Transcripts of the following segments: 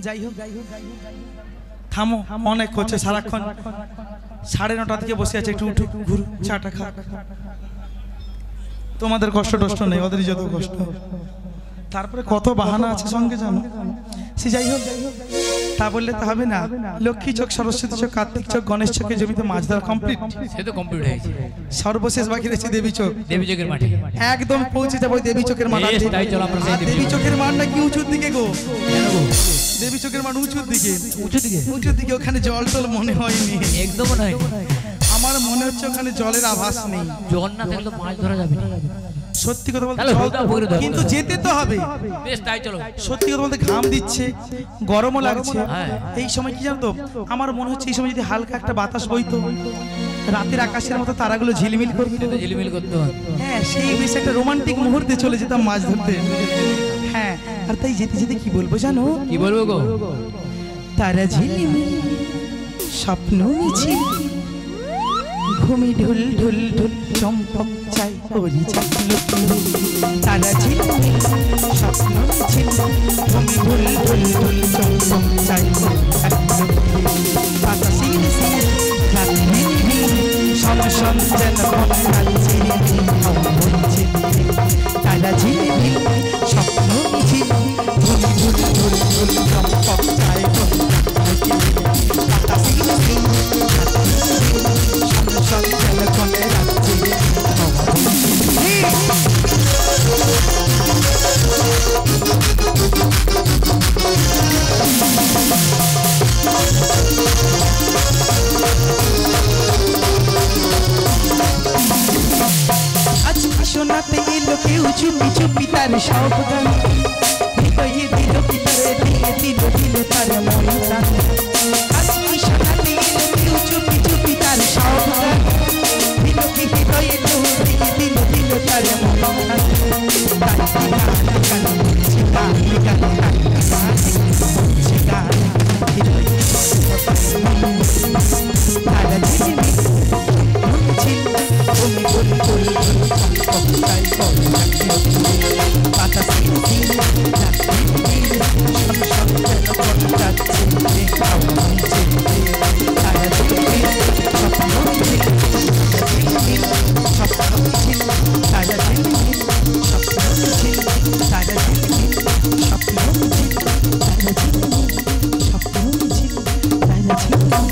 যাই হোক থামো, অনেক হচ্ছে সারাক্ষণ 9:30 থেকে বসে আছে, একটু উঠু ঘুরু চাটা খা। তোমাদের কষ্ট টষ্ট নেই, ওদেরই যত কষ্ট। তারপরে কত বাহানা আছে সঙ্গে জানো। সে যাই হোক, তা বললে তো হবে না। লক্ষ্মী চোখ, সরস্বতী চোখ, কার্তিক চোখ, গণেশ চোখে জমিতে মাছ ধরা কমপ্লিট। সে তো কমপ্লিট হয়েছে। সর্বশেষ বাকি রয়েছে দেবী চোখ। দেবী চোখের মাঠে একদম পৌঁছে যাবো দেবী চোখের মাঠ। তাই চলো আমরা সেই দেবী চোখের মাঠটা কি উঁচুর দিকে গো? কেন গো? দেবী চোখের মাঠ উঁচুর দিকে। উঁচু দিকে? উঁচুর দিকে। ওখানে জল টল মনে হয়নি, একদম নয়। আমার মনে হচ্ছে ওখানে জলের আভাস নেই। জল না থাকলে তো মাছ ধরা যাবে না। সত্যি কথা বলতে কিন্তু যেতে তো হবে। বেশ তাই চলো। সত্যি কথা বলতে ঘাম দিচ্ছে, গরমও লাগছে। এই সময় কি জানো তো, আমার মনে হচ্ছে এই সময় যদি হালকা একটা বাতাস বইতো, রাতের আকাশের মতো তারাগুলো ঝিলমিল করতো। ঝিলমিল করতো। হ্যাঁ, সেই বেশ একটা রোমান্টিক মুহূর্তে চলে যেতাম মাছ ধরতে। হ্যাঁ, আর তাই যেতে যেতে কি বলবো জানো? কি বলবো গো? তারা ঝিলমিল স্বপ্ন মিছি, ঘুমি ঢুল ঢুল ঢুল চম্পক চাই ওরি চাকলো। তারা ঝিলমিল স্বপ্ন মিছি, ঘুমি ঢুল ঢুল ঢুল চম্পক চাই পাতা শির শির রাত নির্ভীল সমসম যেন মন কাঁদছে বলছে। তারা ঝিলমিল স্বপ্ন মিছি, ঘুমি ঢুল ঢুল ঢুল চম্পক চাই পাতা শির শির শোনাতে এলো কেউ চুপি চুপি তার সব গান, হৃদয়ে দিল ভিতরে দিয়ে দিল দিল তার মন প্রাণ। শোনাতে এলো কেউ চুপি চুপি তার সব গান, দিল কি হৃদয়ে দিয়ে দিল দিল তার মন প্রাণ। তাই গান গান বলছি, গান গান গান বলছি, গান হৃদয়ে তারা ঝিলমিল বলছি, তুমি বল বল তাই বল পাতা শির শির রাত নির্ভীল সমসম যেন মন কাঁদছে তারা ঝিলমিল স্বপ্ন মিছিল, ঝিলমিল স্বপ্ন মিছিল, তারা ঝিলমিল স্বপ্ন মিছিল, তারা ঝিলমিল স্বপ্ন মিছিল, তারা ঝিলমিল স্বপ্ন মিছিল, তারা ঝিলমিল।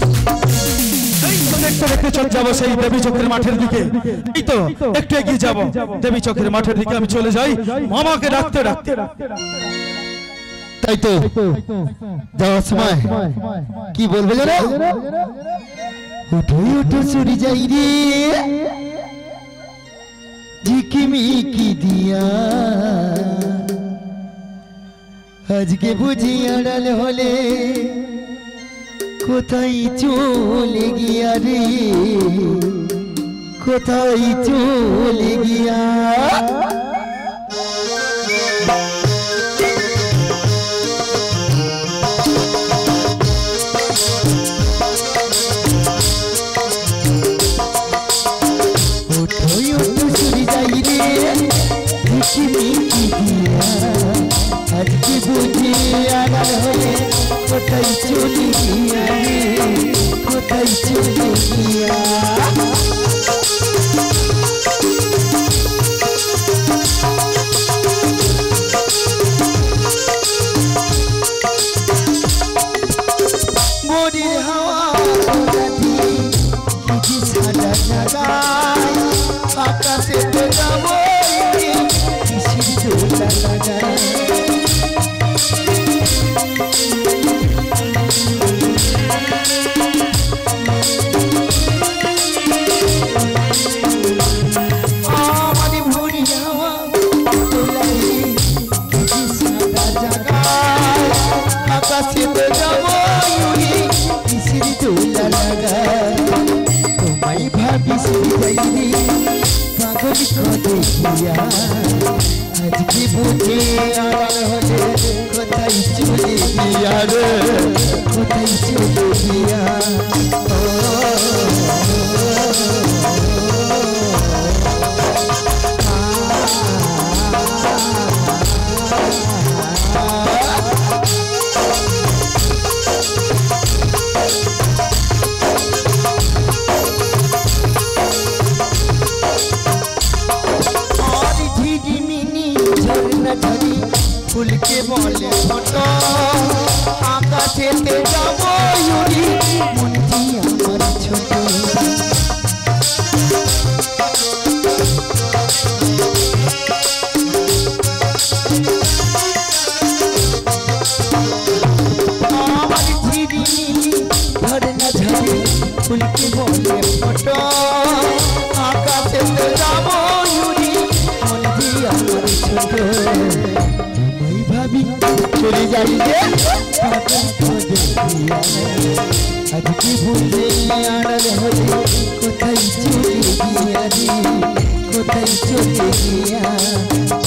একটু চলে যাবো সেই দেবী চোখের মাঠের দিকে। এই তো একটু এগিয়ে যাবো দেবী চোখের মাঠের দিকে। আমি চলে যাই মামাকে ডাকতে ডাকতে। তাই তো যাওয়ার সময় কি বলবে জানো? উঠো উঠো চুরি যাই রে ঝিকিমিকি দিয়া, আজকে বুঝি আড়াল হলে কোথায় চলে গিয়া রে, কোথায় চলে গিয়া। ওঠো ওঠো চুরি যাই রে ঝিকিমিকি দিয়া, আজকে বুঝি আড়াল হলে কোথায় চলে গিয়া রে, কোথায় চলে গিয়া। মরির হাওয়া কি সাদা জাগায়, আকাশে তো যাবো কিসির দোলা লাগায়। তোমায় ভাবিস যাইনি পাগল দেখিয়া, আজকে বুঝে আড়াল হলে কোথায় চলে গিয়া রে, কোথায় চলে গিয়া। ফুলকে বলে ছোট আকাশেতে যাব উড়ি মনটি আমার ছোট আমার ঝিরি ধরে না ঝরে ফুলকে বলে ছোট আকাশেতে যাব উড়ি মনটি আমার ছোট আমি ভাবি চলে যাই রে আজকে ভুলে আড়াল হলে কোথায় চলে গিয়া রে কোথায় চলে গিয়া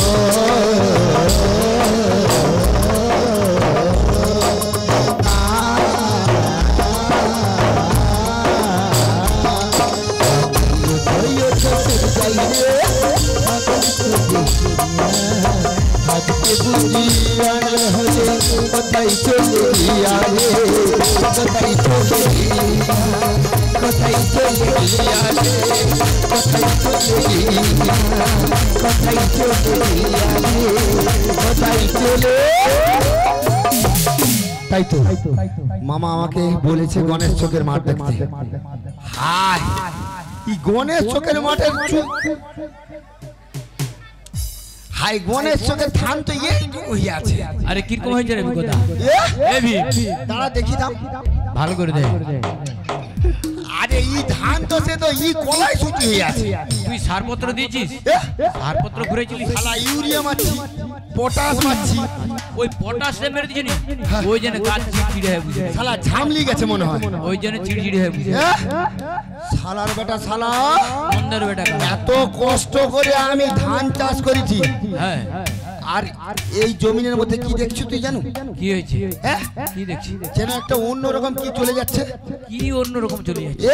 ও কোথায় চলে গিয়া রে কোথায় চলে গিয়া কোথায় চলে গিয়া রে কোথায় চলে গিয়া কোথায় চলে গিয়া রে কোথায় চলে তাই তো মামা আমাকে বলেছে গণেশ চোখের মাঠ দেখতে হায় এই গণেশ চোখের মাঠের হাই গণেশ চোখের ধান তো এইটুকু হয়ে আছে আরে কিরকম হয়েছে রে কথা এবি দাঁড়া দেখি দাম ভালো করে দে আরে এই ধান তো সে তো এই কলাই ছুটি হয়ে আছে তুই সারপত্র দিয়েছিস সারপত্র ঘুরেছিলিস শালা ইউরিয়া মারছি পটাশ মারছি ওই পটাশে মেরে দিছিস ওই জন্য গাছ চিড়চিড়ে হয়ে বুঝে শালা ঝামলি গেছে মনে হয় ওই জন্য চিড়চিড়ে হয়ে বুঝে শালার বেটা শালা সুন্দর বেটা এত কষ্ট করে আমি ধান চাষ করেছি হ্যাঁ আর এই জমিনের মধ্যে কি দেখছো তুই জানো কি হয়েছে কি দেখছিস যেন একটা অন্যরকম কি চলে যাচ্ছে কি অন্যরকম চলে যাচ্ছে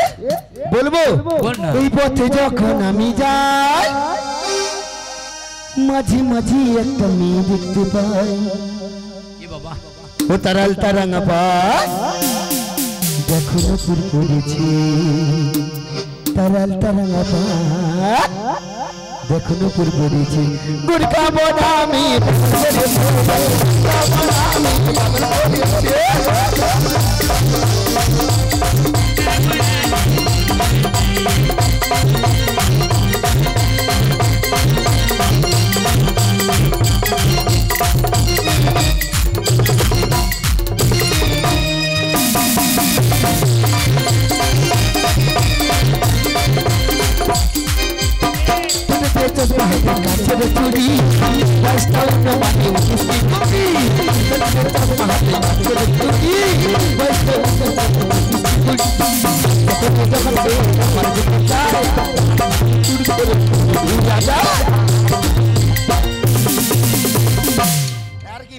বলবো বল না এই পথে যখন আমি যাই মাঝে মাঝে একটা মেয়ে দেখতে পাই এ বাবা ও তারাল তারাঙ্গা পায় যখন পুর করেছি তারাল তারাঙ্গা পায় যখন পুর করেছি গুড়কা বনামি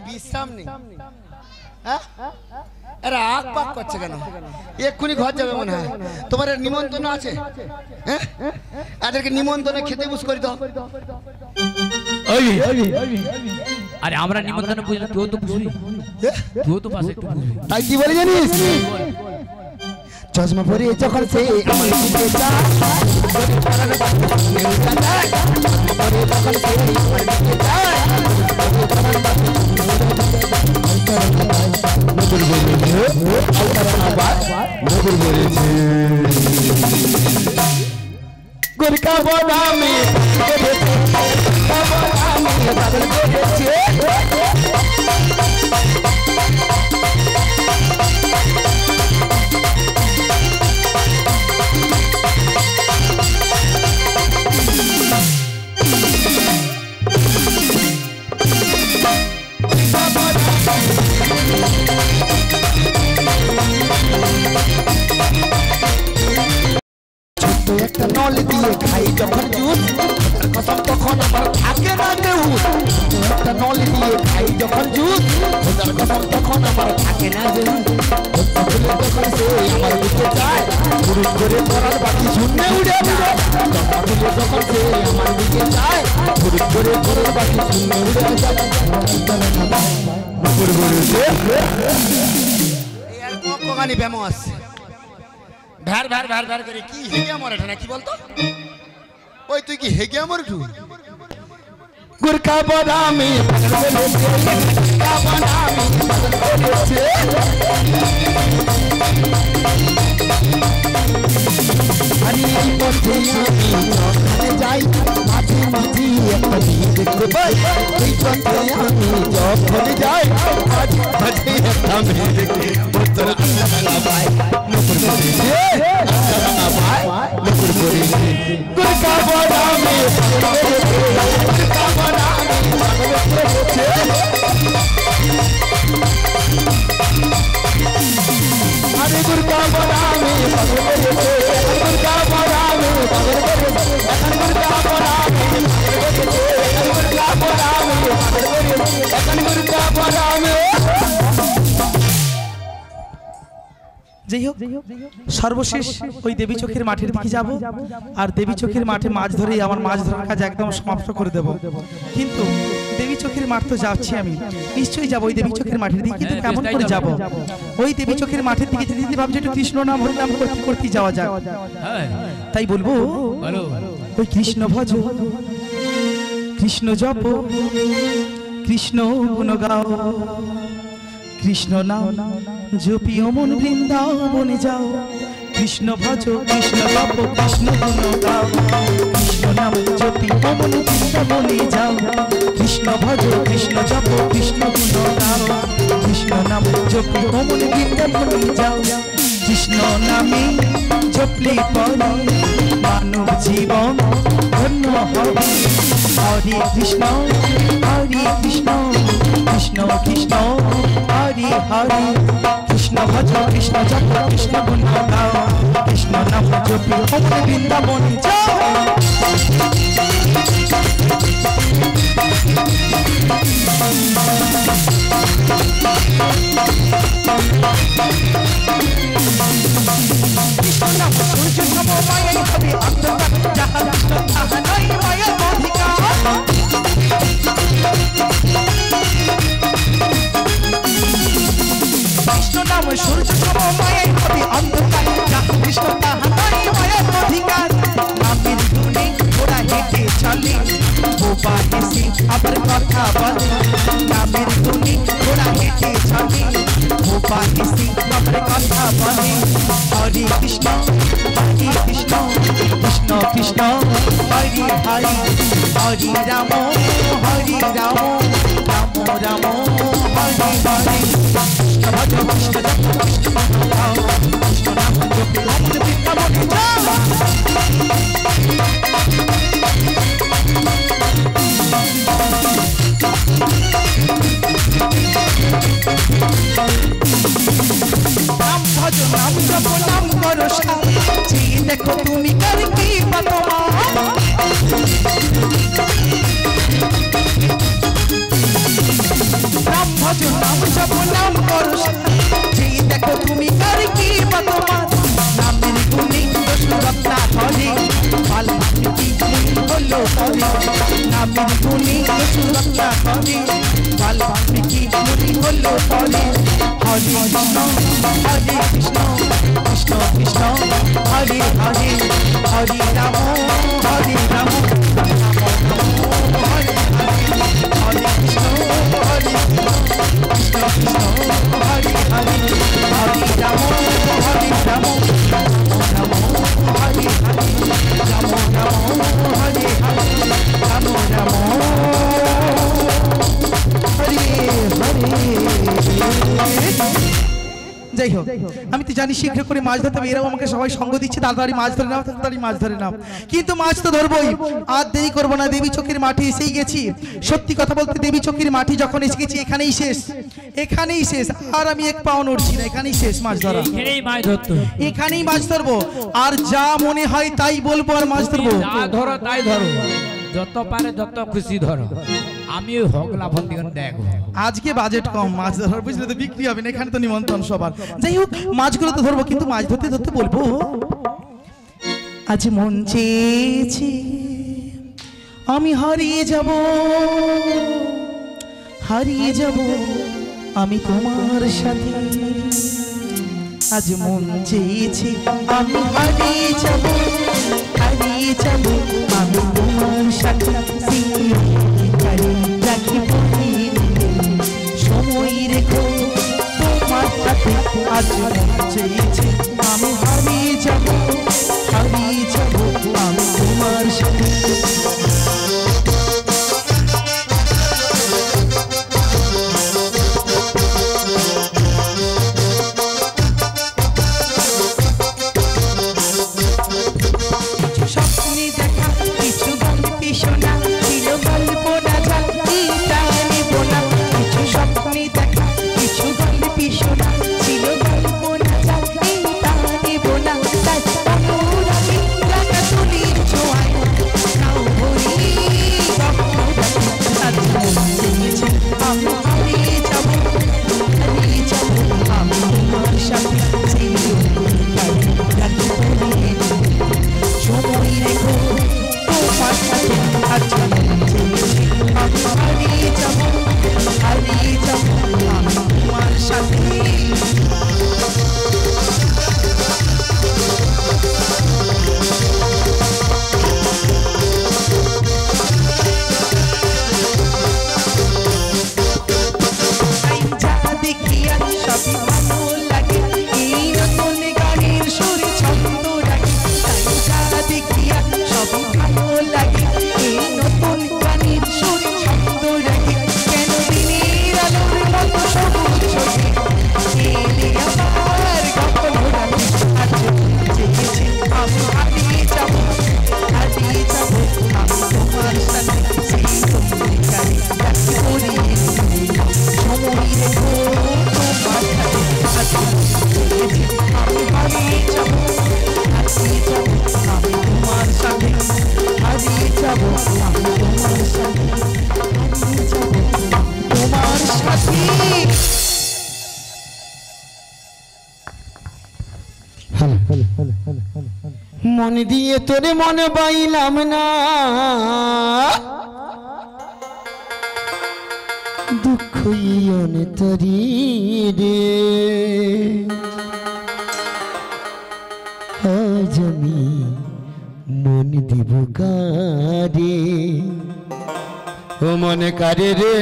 বিশ্রাম নেই এরা আগ পাক করছে কেন এক্ষুনি ঘর যাবে মনে হয় তোমার নিমন্ত্রণ আছে হ্যাঁ এদেরকে নিমন্ত্রণে খেতে বুঝ করে দাও আরে আমরা নিমন্ত্রণ বুঝলি তুই তো বুঝলি তুই তো পাশে একটু বুঝলি তাই কি বলে জানিস চশমা পরে যখন সে আমার দিকে যায় গোরকা বনামি একটা নল দিয়ে খাই যখন জুস কসম তখন আমার থাকে না কেউ একটা নল দিয়ে খাই যখন জুস কসম তখন আমার থাকে না কেউ যখন সে আমার দিকে যায় পুরুষ করে পড়ার বাকি শূন্য উড়ে যায় যখন সে আমার দিকে যায় পুরুষ করে পড়ার বাকি শূন্য উড়ে যায় কগানি ফেমাস ভ্যার ভ্যার ভ্যার ভ্যার করে কি হেগে আমার এটা না কি বলতো ওই তুই কি হেগে আমার একটু গুরকা বাদামি গুরকা বাদামি আমি এই পথে আমি যাই মাঝে মাঝে একটা দেখতে পাই এই পথে আমি যখন যাই মাঝে মাঝে একটা দেখতে তোর আল্লাহ ভাই নকুর করে আল্লাহ ভাই নকুর করে গুরকা বাদামি গুরকা বাদামি আরে গুরকা বাদামি গুরকা বাদামি গুরকা বাদামি গুরকা বাদামি গুরকা বাদামি যাই হোক সর্বশেষ ওই দেবী চোখের মাঠের দিকে যাব আর দেবী চোখের মাঠে মাছ ধরেই আমার মাছ ধরার কাজ একদম সমাপ্ত করে দেব কিন্তু দেবী চোখের মাঠ তো যাচ্ছি আমি নিশ্চয়ই যাব ওই দেবী চোখের মাঠের দিকে কিন্তু কেমন করে যাব ওই দেবী চোখের মাঠের দিকে যদি ভাবছি একটু কৃষ্ণ নাম হরি নাম করতে করতে যাওয়া যায় তাই বলবো ওই কৃষ্ণ ভজ কৃষ্ণ জপ কৃষ্ণ গুণ গাও কৃষ্ণ নাম জপিও মন বৃন্দাবনে যাও কৃষ্ণ ভজ কৃষ্ণ জপ কৃষ্ণ গুণ গাও কৃষ্ণ নাম জপিও মন বৃন্দাবনে যাও কৃষ্ণ ভজ কৃষ্ণ জপ কৃষ্ণ গুণ গাও কৃষ্ণ নাম জপিও মন বৃন্দাবনে যাও কৃষ্ণ নামে জপলে পরে মানব জীবন ধন্য হবে হরে কৃষ্ণ কৃষ্ণ কৃষ্ণ হরে হরে কৃষ্ণ ভজ কৃষ্ণ জপ কৃষ্ণ গুণ গাও কৃষ্ণ নাম জপি ওম বৃন্দাবনে যাও কৃষ্ণ নাম সূর্য সম মায়াই হবে অন্তর যাহা কৃষ্ণ তাহা নাই মায়া অধিকার কৃষ্ণ নাম সূর্য সম মায়াই হবে অন্ধকার যাহা কৃষ্ণ তাহা নাই মায়া অধিকার নামের গুণে ওরা হেঁটে চলে বোবা হেসে আবার কথা বলে নামের গুণে ওরা হেঁটে চলে বোবা হেসে আবার কথা বলে হরে কৃষ্ণ কৃষ্ণ কৃষ্ণ কৃষ্ণ হরে হরে হরে রাম রাম রাম হরে হরে ভজ কৃষ্ণ জপ কৃষ্ণ গাও কৃষ্ণ নাম জপে ওম বৃন্দাবনে যাও নাম ভজ নাম জপ নাম করো যে দেখো তুমি কার কি বাতমা নাম ভজ নাম জপ নাম করো যে দেখো তুমি কার কি বাতমা নামের গুণে সুরক্ষা ধরে বাল কি হলো ধরে নামের গুণে সুরক্ষা ধরে বাল কি হলো ধরে হরে কৃষ্ণ কৃষ্ণ কৃষ্ণ হরে হরে হরে রাম রাম হরে হরে কৃষ্ণ হরে কৃষ্ণ কৃষ্ণ হরে হরে হরে রাম রাম রাম হরে হরে রাম হরে হরে রাম হরে হরে যাই হোক আমি তো জানি শীঘ্র করে মাছ ধরতে হবে, এরাও আমাকে সবাই সঙ্গ দিচ্ছে তাড়াতাড়ি মাছ ধরে নাও তাড়াতাড়ি মাছ ধরে নাও, কিন্তু মাছ তো ধরবই আর দেরি করবো না। দেবী চোখের মাঠে এসেই গেছি, সত্যি কথা বলতে দেবী চোখের মাঠে যখন এসে গেছি এখানেই শেষ, এখানেই শেষ, আর আমি এক পাও নড়ছি না, এখানেই শেষ মাছ ধরা, এখানেই মাছ ধরবো আর যা মনে হয় তাই বলবো আর মাছ ধরবো, ধরো তাই ধরো, যত পারে যত খুশি ধরো, আমি ওই হগলা ফন্দিগণ দেখো। আজকে বাজেট কম, মাছ ধরার বুঝলে তো বিক্রি হবে না, এখানে তো নিমন্ত্রণ সবার। যাই হোক মাছগুলো তো ধরবো, কিন্তু মাছ ধরতে ধরতে বলবো আজ মন চেয়েছে আমি হারিয়ে যাব, হারিয়ে যাব আমি তোমার সাথে, আজ মন চেয়েছে আমি হারিয়ে যাব, হারিয়ে যাব আমি তোমার সাথে, মন দিয়ে তোরে মনে পাইলাম না, দুঃখ অন্তরে রে। আজ আমি মন দিব কারে, ও মনে কারে রে।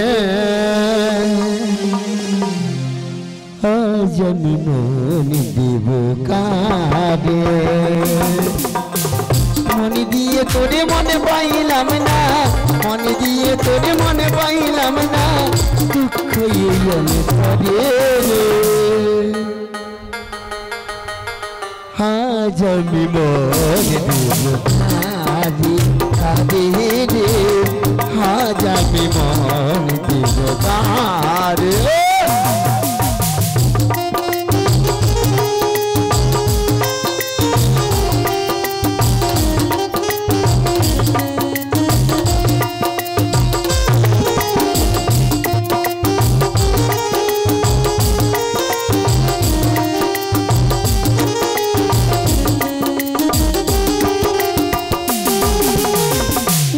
আজ আমি মন দিব কারে, মন দিয়ে তোরে মনে পাইলাম না, মন দিয়ে তোরে মনে পাইলাম না, দুঃখ অন্তরে রে। আজ আমি মন দিব কারে কারে রে, আজ আমি মন দিব কারে।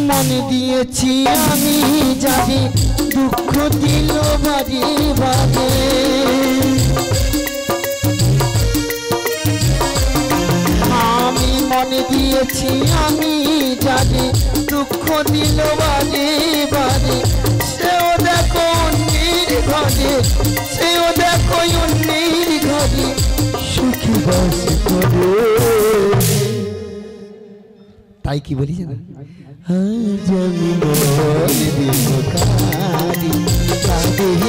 মন দিয়েছি আমি যারে, দুঃখ দিল বারে বারে। আমি মন দিয়েছি আমি যারে, দুঃখ দিল বারে বারে। সেও দেখো অন্যের ঘরে, সেও দেখো অন্যের ঘরে, সুখী বাস করে। তাই কি বলি জানো, আজ আমি মন দিব কারে কারে,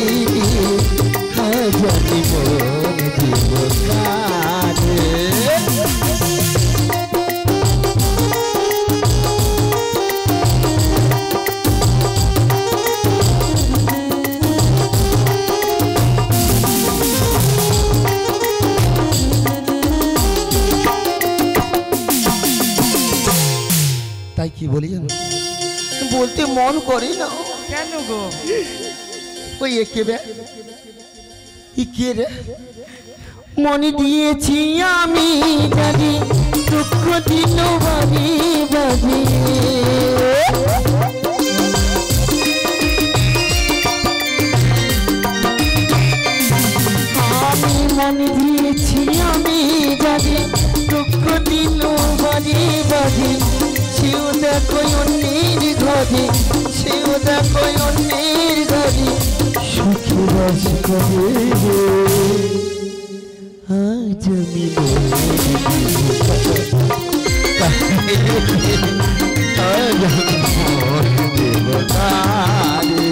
আজ আমি মন দিব কারে। তাই কি বলি জানো, বলতে মন করে না। কেন গো? ওই কে বে, কে রে? মন দিয়েছি আমি যারে, দুঃখ দিল বারে বারে। আমি মন দিয়েছি আমি যারে, দুঃখ দিল বারে বারে। সেও দেখো অন্যের ঘরে, সেও দেখো অন্যের ঘরে, সুখী বাস করে রে। আজ আমি আজ আমি মন দেব কারে।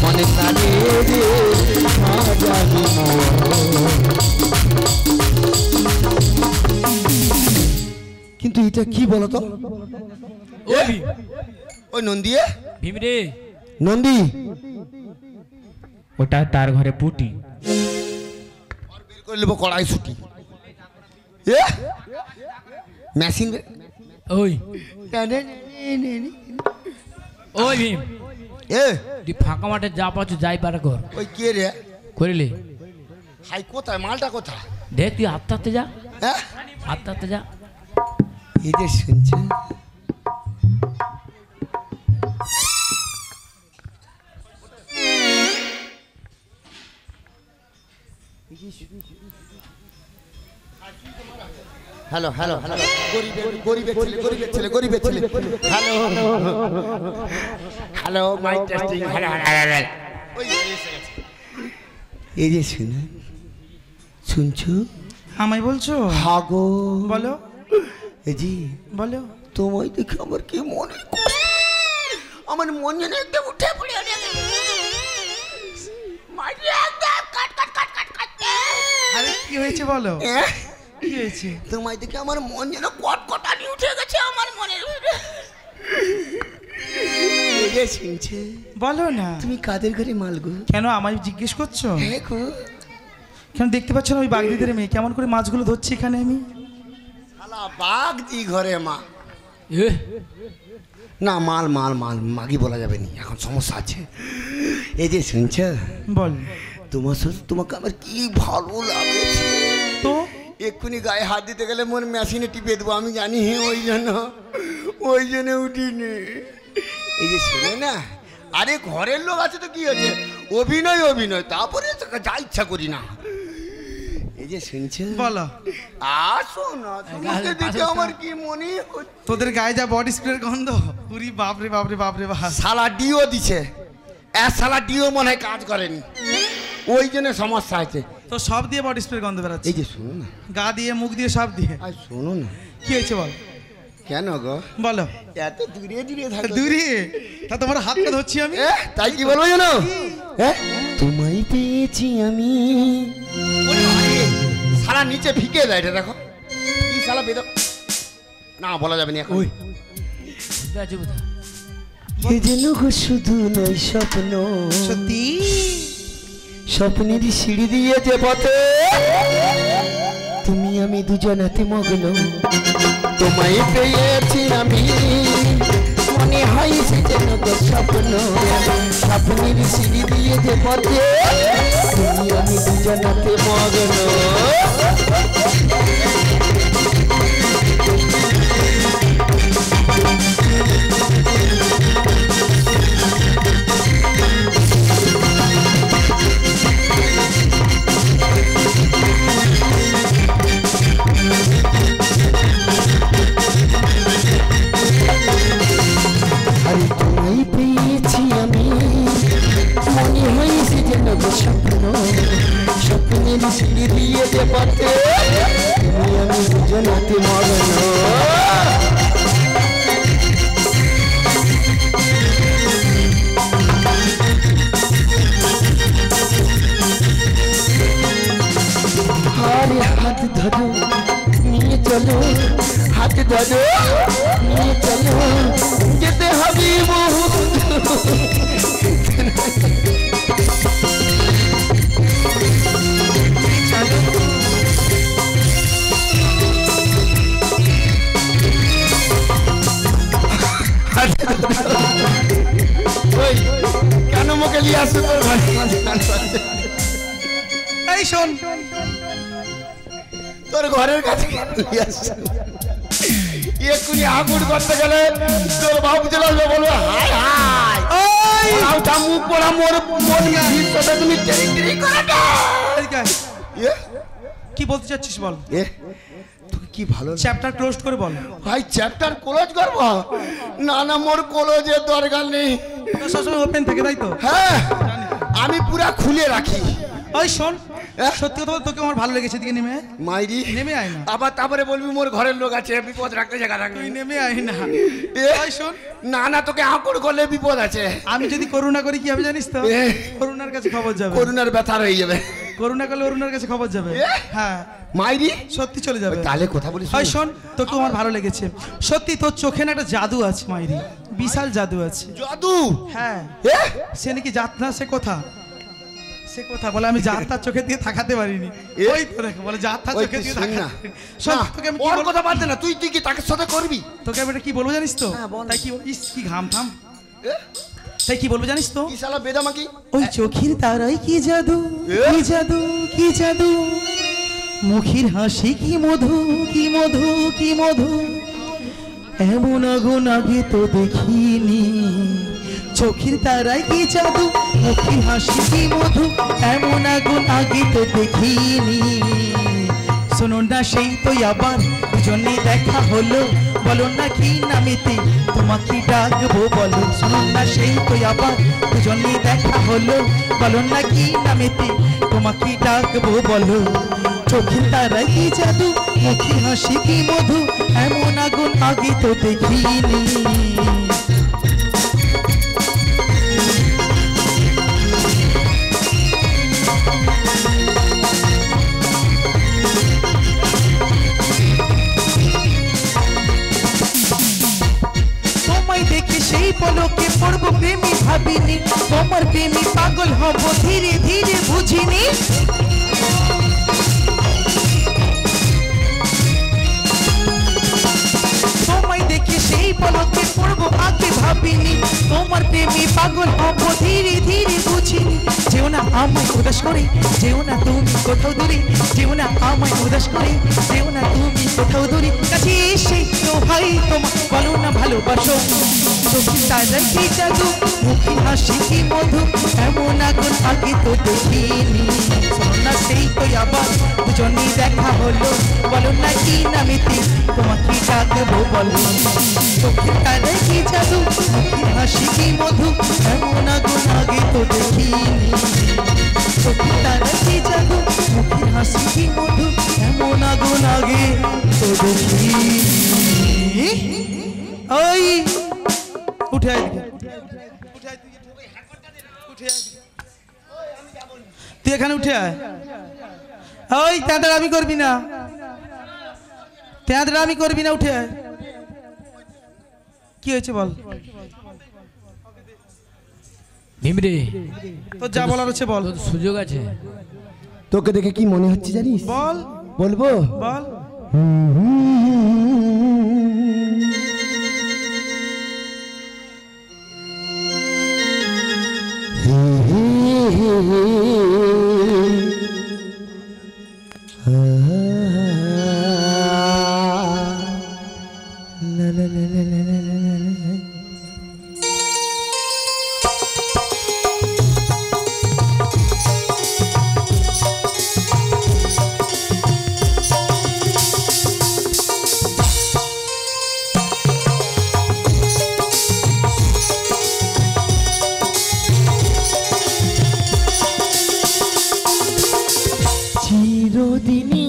মনে কারে রে, আজ আমি কিন্তু এটা কি বলতো? ওই নন্দী ভীম রে, নন্দী ওটা তার ঘরে পুটি। বের করে নেবো কড়াই ছুটি মেশিন। ওই ওই ভীম, তুই ফাঁকা মাঠে যা পাচ্ছ যাই পারে কর। ওই কে রে? করিলে হাই কোথায়, মালটা কোথায়? দেখ তুই হাঁটতে হাঁটতে যা, হ্যাঁ হাঁটতে হাঁটতে যা। এই যে শুনছে, হ্যালো হ্যালো হ্যালো, গরিবের ছেলে গরিবের ছেলে গরিবের ছেলে, hello hello mic testing, hello hello. এই যে শুনে, শুনছো? আমায় বলছো? হাগো বলো। এই জি বলো। তোমায় দেখে আমার কি মনে, আমার মন যেন একদম উঠে পড়ে আরে কি হয়েছে বলো, কি হয়েছে? তোমায় দেখে আমার মন যেন কটকটানি উঠে গেছে আমার মনের ভিতরে। শুনছে? বলো না। তুমি কাদের ঘরে মাল গো? কেন আমায় জিজ্ঞেস করছো? হ্যাঁ গো। কেন দেখতে পাচ্ছ না ওই বাগদিদের মেয়ে কেমন করে মাছগুলো ধরছি এখানে আমি? শালা বাঘ দি ঘরে মা। এ না মাল মাল মাল মাগি বলা যাবে না, এখন সমস্যা আছে। এই যে শুনছ, বল। তোমার সাথে তোমাকে আমার কি ভালো লাগে তো এক্ষুনি গায়ে হাত দিতে গেলে মন মেশিনে টিপে দেবো, আমি জানি ওই জন্য উঠিনি। এই যে শুনে না, আরে ঘরের লোক আছে তো কি আছে, অভিনয় অভিনয়, তারপরে যা ইচ্ছা করি না। এই যে শুনছে, বলো। আসো না, তোমাকে দেখে আমার কি মনে হচ্ছে। তোদের গায়ে যা বডি স্প্রের গন্ধ, পুরি বাপরে বাপরে বাপরে বাপ। শালা ডিও দিছে, শালা ডিও মনে হয় কাজ করেনি, ওই জন্য সমস্যা আছে। তো সব দিয়ে বডি স্প্রের গন্ধ বেরাচ্ছে। এই যে শোনো না, গা দিয়ে মুখ দিয়ে সব দিয়ে। আর শোনো না, কি হয়েছে বল? কেন গো বলো। এত দূরে দূরে থাকো? দূরে? তা তোমার হাতটা ধরছি আমি। তাই কি বলবো জানো, তোমায় পেয়েছি আমি। শালা নিচে ফিকে দেয়, এটা দেখো কি শালা বেদ, না বলা যাবে না এখন। ওই বুঝতে আছে বুঝা এ যেন শুধু নয় স্বপ্ন, সত্যি স্বপ্নের সিঁড়ি দিয়ে যে পথে তুমি আমি দুজনাতে মগ্ন, তোমায় পেয়েছি আমি, মনে হয় সে যেন স্বপ্ন, স্বপ্নের সিঁড়ি দিয়ে যে পথে তুমি আমি দুজনাতে মগ্ন। আরে তোমায় পেয়েছি আমি, মনে হয়েছে যেন স্বপ্ন, স্বপ্নের সিঁড়ি দিয়ে যে পথে তুমি আমি দুজনাতে মগ্ন। আরে হাত ধরো নিয়ে চলো, হাত ধরো নিয়ে চলো, যেতে হবে বহু। কেন মুখে নিয়ে আসছো তোর ভাই? এই শোন, তোর ঘরের কাছে নিয়ে আসছো, এক্ষুনি আগুন করতে গেলে তোর বাবু চলে আসবে, বলবে হাই হাই, ওই মুখ পড়া মোর মন ভিতরে তুমি টেরি টেরি করে দাও। কি বলতে চাচ্ছিস বল? তুই কি ভালো চ্যাপ্টার ক্লোজ করে বল। ভাই চ্যাপ্টার ক্লোজ করব? না না, মোর ক্লোজের দরকার নেই, সবসময় ওপেন থাকে তাই তো? হ্যাঁ আমি পুরা খুলে রাখি। ওই শোন, সত্যি কথা বল, তোকে আমার ভালো লেগেছে, দিকে নেমে মাইরি নেমে আয় না, আবার তারপরে বলবি মোর ঘরের লোক আছে, বিপদ রাখতে জায়গা রাখবি, তুই নেমে আয় না। ওই শোন, না না, তোকে আঁকুড় করলে বিপদ আছে। আমি যদি করুণা করি কি হবে জানিস তো? করুণার কাছে খবর যাবে, করুণার ব্যথা হয়ে যাবে, করুণা করলে অরুণার কাছে খবর যাবে। হ্যাঁ মাইরি সত্যি চলে যাবে। তাহলে কথা বলিস। ওই শোন, তোকে আমার ভালো লেগেছে সত্যি, তোর চোখে না একটা জাদু আছে মাইরি, বিশাল জাদু আছে। জাদু? হ্যাঁ, সে নাকি যাত্রা, সে কথা, সে কথা বলে আমি যাত্রা চোখে দিয়ে তাকাতে পারিনি। ওই তো দেখো বলে যাত্রা চোখে দিয়ে তাকাতে। শোন, তোকে আমি ওর কথা বাদ দে না, তুই কি তাকে সাথে করবি? তোকে আমি এটা কি বলবো জানিস তো? তাই কি ইস কি ঘাম থাম, তাই কি বলবো জানিস তো? কি শালা বেদামাকি? ওই চোখের তারাই কি জাদু, কি জাদু, কি জাদু, মুখের হাসি কি মধু, কি মধু, কি মধু, এমন আগুন আগে তো দেখিনি। চোখের তারাই কি জাদু, মুখের হাসি কি মধু, এমন আগুন আগে তো দেখিনি। শোনো না সেই তো আবার দুজনে দেখা হলো, বলো না কি নামেতে তোমাকে ডাকবো বলো। শোনো না সেই তো আবার দুজনে দেখা হলো, বলো না কি নামেতে তোমাকে ডাকবো বলো। চোখের তারাই কি জাদু, মুখে হাসি কি মধু, এমন আগুন আগে তো দেখিনি। দেখে সেই পলকে পড়বো প্রেমী ভাবিনি, তোমার প্রেমী পাগল হব ধীরে ধীরে বুঝিনি। দেখিনি তোমার প্রেমে পাগল হব ধীরে ধীরে বুঝিনি যেও না আমায় উদাস করে যেও না তুমি কোথাও দূরে যেও না আমায় উদাস করে যেও না তুমি কোথাও দূরে কাছে এসে তো ভাই তোমার বলো না ভালোবাসো চোখে তাজাই কি জাদু মুখে হাসি কি মধু এমন আগুন আগে তো দেখিনি না সেই তো আবার দুজনই দেখা হলো বলো না কি নামেতে তোমাকে ডাকবো বলো চোখে তাজাই কি জাদু মুখে হাসি কি মধু এমন আগুন আগে তো দেখিনি চোখে তাজাই কি জাদু মুখে হাসি কি মধু এমন আগুন আগে তো দেখিনি ওই উঠে আয় তুই এখানে উঠে আয় ওই তেঁদড়ামি করবি না তেঁদড়ামি করবি না উঠে আয় কি হয়েছে বল ভীমরে তোর যা বলার হচ্ছে বল সুযোগ আছে তোকে দেখে কি মনে হচ্ছে জানিস বল বলবো বল চিরদিনই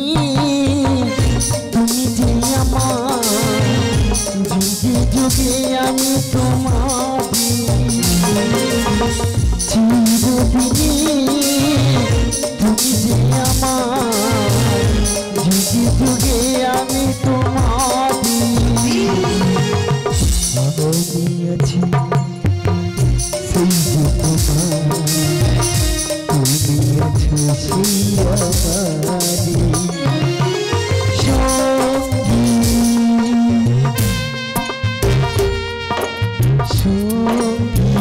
তুমি যে আমার যুগে যুগে আমি তোমার চিরদিনই তুমি যে আমার যুগে যুগে আমি তোমার আছি সেই যে তোমার তুমি আছো সেই আমারি সঙ্গী সঙ্গী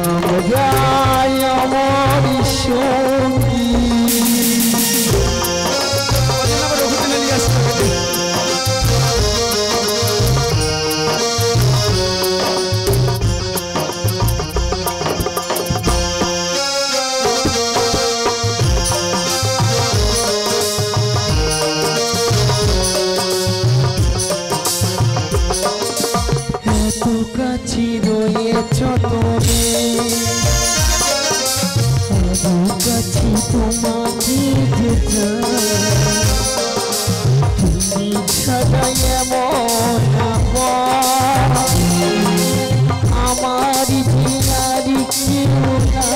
আমরাই আমার সঙ্গী কাছে রয়েছ তুমি আরো কাছে তোমাকে যেতে তুমি ছাড়া এমন আমার জিনারি কেউ না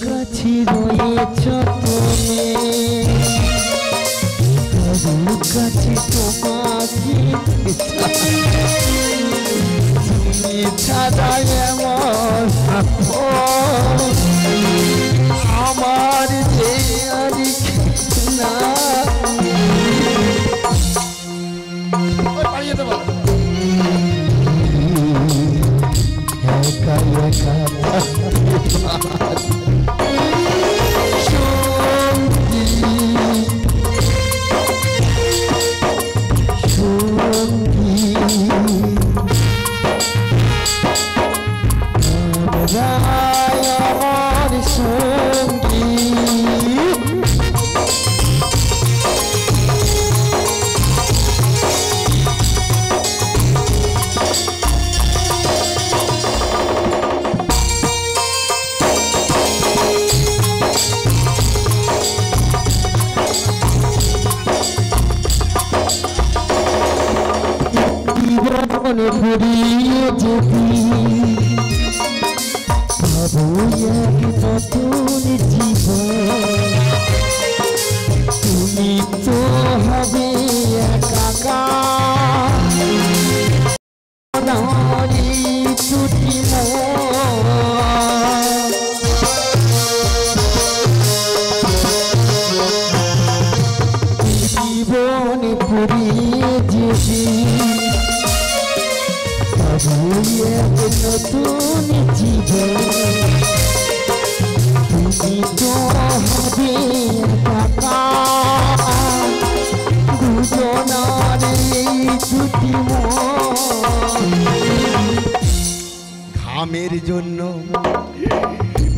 কাছে রয়েছ তুমি আরো কাছে তোমাকে তুমি ছাড়া এমন আমার যে আর না একা একা মনে ঘুরিয়ে যেতি ভাবো এক নতুন জীবন তুমি তো হবে একাকার মনে পুরিয়ে যেতে নতুন জীবন তুমি তো হবে টাকা দুজনার ছুটি ঘামের জন্য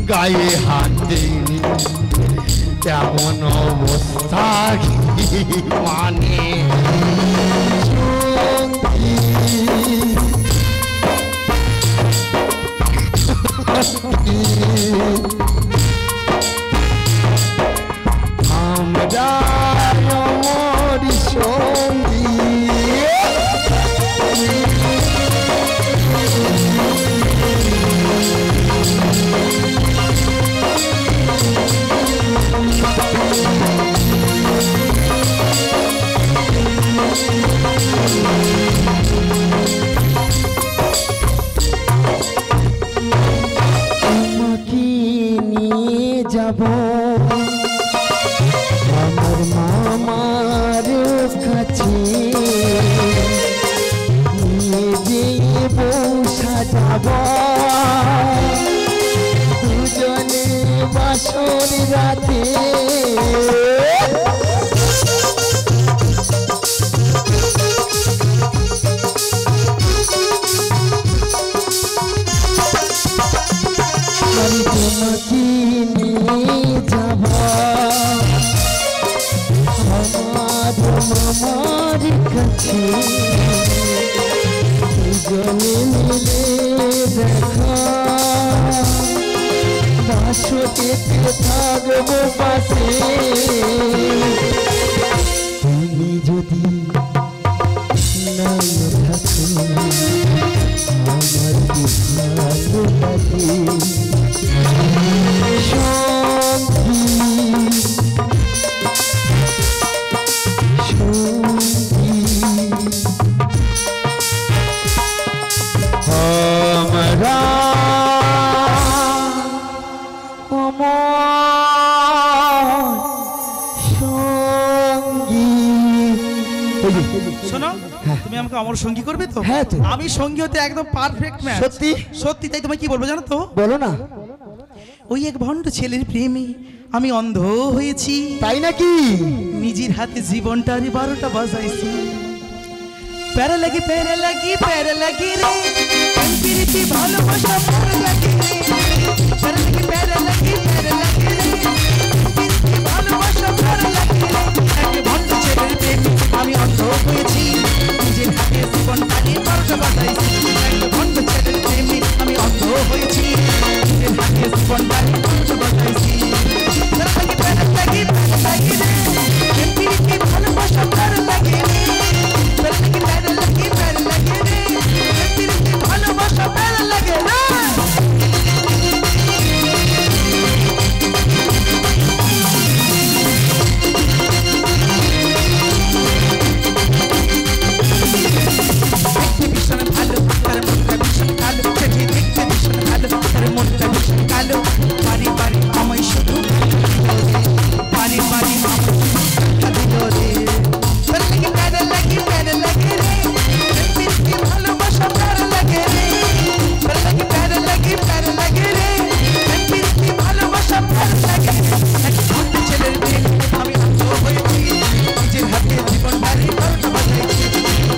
গায়ে হাত দিইনি তেমন অবস্থা মানে আমরা আমার সঙ্গী যাব আমার মামার কাছে নিয়ে যেয়ে বউ সাজাব দুজনে বাসর রাতে তোমাকে যাব আমার মামার কাছে জলে মিলে দেখা বাসতে থাকবো পাশে তুমি যদি না থাকো আমার কি ভালো লাগে শোনো তুমি আমাকে অমর সঙ্গী করবে তো? হ্যাঁ তো। আমি সঙ্গী হতে একদম পারফেক্ট ম্যাচ। সত্যি সত্যি তাই তোমায় কি বলবো জানো তো? বলো না। ওই এক ভণ্ড ছেলের প্রেমে আমি অন্ধ হয়েছি। তাই নাকি? নিজের হাতে জীবনটার 12টা বাজাইছি। প্যারা লাগি প্যারা লাগি প্যারা লাগি রে প্রীতি ভালোবাসা প্যারা লাগি রে প্যারা লাগি প্যারা লাগি প্যারা লাগি রে প্রীতি ভালোবাসা প্যারা লাগি রে এক ভণ্ড ছেলের প্রেমে আমি অন্ধ হয়েছি। নিজের হাতে জীবনটার 12টা বাজাইছি। এক ভণ্ড ছেলের প্রেমে আমি অন্ধ হয়েছি। নিজের হাতে জীবনটার 12টা বাজাইছি। প্যারা লাগি প্যারা লাগি রে প্রীতি ভালোবাসা প্যারা লাগি রে প্যারা লাগি প্যারা লাগি রে প্রীতি ভালোবাসা প্যারা লাগি রে। ভীষণ ভালো তার মনটা ভীষণ কালো সেটি দেখতে ভীষণ ভালো তার মনটা ভীষণ কালো বাড়ি বাড়ি আমায় শুধু বাড়ি বাড়ি প্যারা লাগি প্যারা লাগি রে প্রীতি ভালোবাসা প্যারা লাগে রে প্যারা লাগি প্যারা লাগি রে প্রীতি ভালোবাসা প্যারা লাগে এক ভণ্ড ছেলের মেয়ে আমি অন্ধ হয়েছি। নিজের হাতে জীবন বাড়ি 12টা বাজাইছি।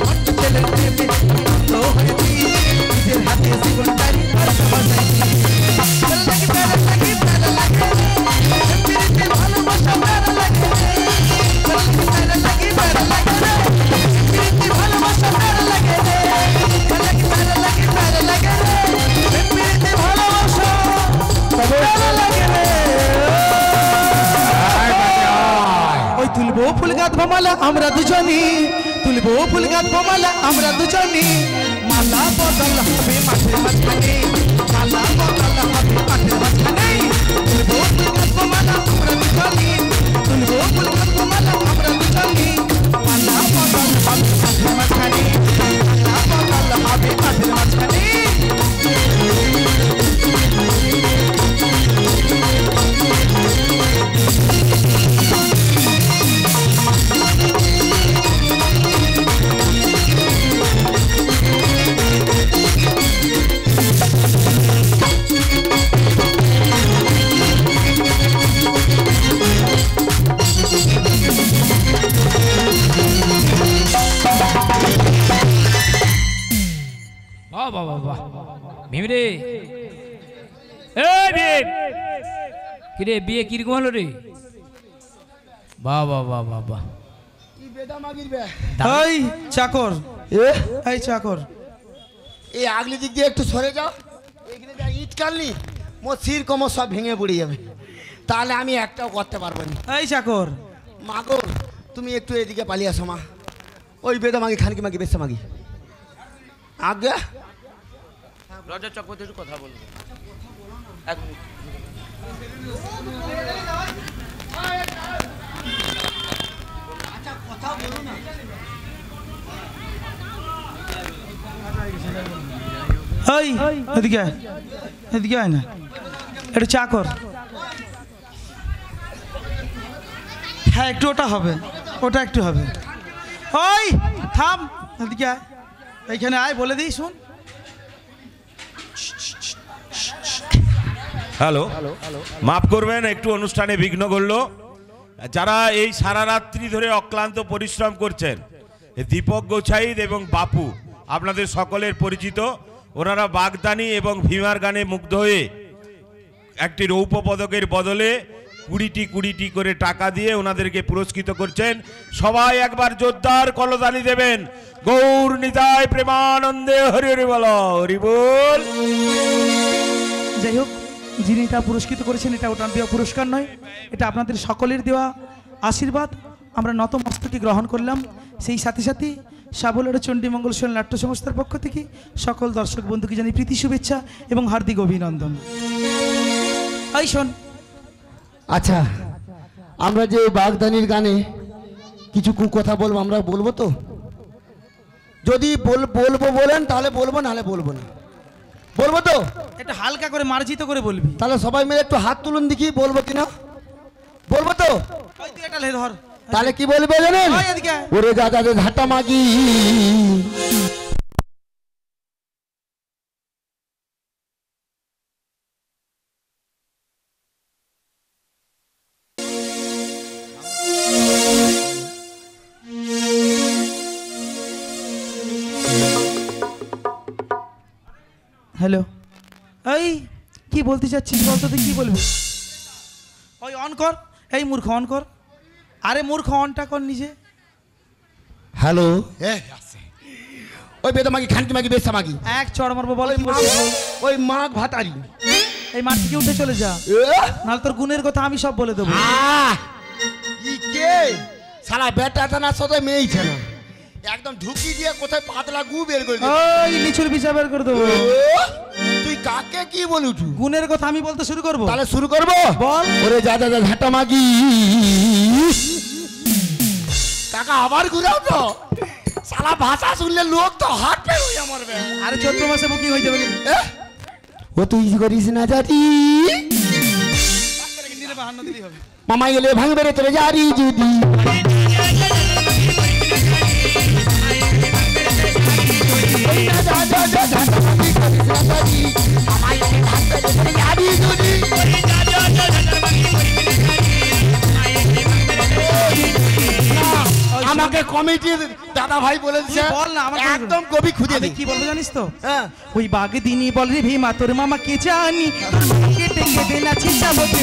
ভণ্ড ছেলের প্রেমে অন্ধ হয়েছি। নিজের হাতে জীবন বাড়ি 12টা বাজাইছি। প্যারা লাগি প্যারা লাগি রে প্রীতি ভালোবাসা প্যারা লাগে রে প্যারা লাগি প্যারা লাগি রে প্রীতি ভালোবাসা প্যারা লাগে রে প্যারা লাগি প্যারা লাগি রে প্রীতি ভালোবাসা প্যারা লাগে রে। ওই তুলবো ফুল গাছ মালা আমরা দুজনে তুলবো ফুল গাছ মালা আমরা দুজনে মালা বদল হবে মাঠের মাঝখানে মালা বদল হবে মাঠের মাঝখানে তুলবো ফুল গাছ মালা আমরা দুজনে তুলবো ফুল গাছ মালা আমরা দুজনে মালা বদল হবে মাঠের মাঝখানে মালা বদল হবে মাঠের মাঝখানে। বাহ বাহ বাহ ভীম রে এই ভীম কি রে বিয়ে কিরকম হলো রে বাহ বাহ বাহ বাহ বাহ কি বেদা মাগিরবে এই চাকর এ এই চাকর এই আগলি দিক দিয়ে একটু সরে যাও এখানে যা ইট কাটলি মোর শির কোমর সব ভেঙে পড়ে যাবে তাহলে আমি একটাও করতে পারবো না এই চাকর মাগো তুমি একটু এদিকে পালিয়ে আসো মা ওই বেদা মাগি খানকি মাগি বেশা মাগি আগে রাজা চক্রবর্তী একটু কথা বলবো এই এদিকে আয়, এদিকে আয় না একটু চাকর হ্যাঁ একটু ওটা হবে ওটা একটু হবে ওই থাম এদিকে আয় এইখানে আয় বলে দিই শুন হ্যালো মাফ করবেন একটু অনুষ্ঠানে বিঘ্ন করলো যারা এই সারা রাত্রি ধরে অক্লান্ত পরিশ্রম করছেন দীপক গোছাইদ এবং বাপু আপনাদের সকলের পরিচিত ওনারা বাগদানি এবং ভীমার গানে মুগ্ধ হয়ে একটি রৌপ্য পদকের বদলে 20টি করে টাকা দিয়ে ওনাদেরকে পুরস্কৃত করছেন সবাই একবার জোরদার কলতালি দেবেন গৌর নিতাই প্রেমানন্দে হরি হরি বল হরি বল যাই হোক যিনি এটা পুরস্কৃত করেছেন এটা ওটার দেওয়া পুরস্কার নয় এটা আপনাদের সকলের দেওয়া আশীর্বাদ আমরা নতমস্তকে গ্রহণ করলাম সেই সাথে সাথে সাবলের চণ্ডীমঙ্গল শৈল নাট্য সংস্থার পক্ষ থেকে সকল দর্শক বন্ধুকে জানি প্রীতি শুভেচ্ছা এবং হার্দিক অভিনন্দন এই শোন আচ্ছা আমরা যে বাগদানির গানে কিছু কথা বলবো আমরা বলবো তো যদি বলবো বলেন তাহলে বলবো নাহলে বলবো না বলবো তো এটা হালকা করে মার্জিত করে বলবি তাহলে সবাই মিলে একটু হাত তুলুন দেখি বলবো কিনা বলবো তো ওই তুই এটা লে ধর তাহলে কি বলবে জানেন ওই এদিকে আয়। ওরে দাদা রে ঝাঁটা মাগি হ্যালো এই কি বলতে চাচ্ছিস বলতো তুই কি বলবি ওই অন কর এই মূর্খ অন কর আরে মূর্খ অনটা কর নিজে হ্যালো ওই বেদা মাগি খানকি মাগি বেশা মাগি এক চড় মারবো বল কি বলছিস বল। ওই মাঘ ভাতারি এই মাঠ থেকে উঠে চলে যা নাহলে তোর গুণের কথা আমি সব বলে দেবো ই কে শালা বেটাটা না সাথে মেয়েছে না একদম ঢুকি দিয়ে কোথায় পাতলা গু বের করে দিল ওই লিচুর বিচার বের করে দেবো তুই কাকে কি বলি উঠু গুণের কথা আমি বলতে শুরু করবো তাহলে শুরু করবো বল ওরে যা যা যা ঝাঁটা মাগি কাকা আবার ঘুরাও তো শালা ভাষা শুনলে লোক তো হাত পে হয়ে মরবে আরে চৈত্র মাসে বুকিং হয়ে যাবে ও তুই করিস না জাতি মামা গেলে ভাঙবে রে তোরে জারি যদি আমাকে কমিটির দাদা ভাই বলেছে বল না আমাকে একদম কবি খুঁজে আমি দে কি বলবো জানিস তো হ্যাঁ ওই বাগে দিনই বল রে ভীমা তোর মামা কে জানি কেটে কেটে না ছিটা বলতে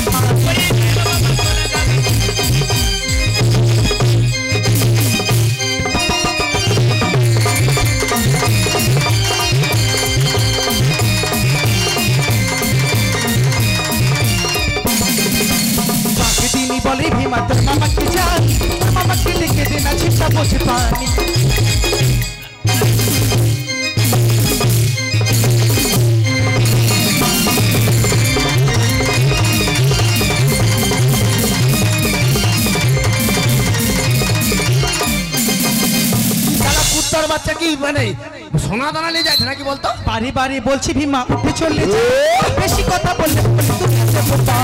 বাগে দিনই বলে ভীমা তোর মামা কে জানি মামা কেটে কেটে না ছিটা বলতে পানি কুত্তার বাচ্চা কি মানে সোনা দানা নিয়ে যাচ্ছে নাকি বলতো বাড়ি বাড়ি বলছি ভীমা উঠে চললে যা। বেশি কথা বললে তুমি এসে বোকা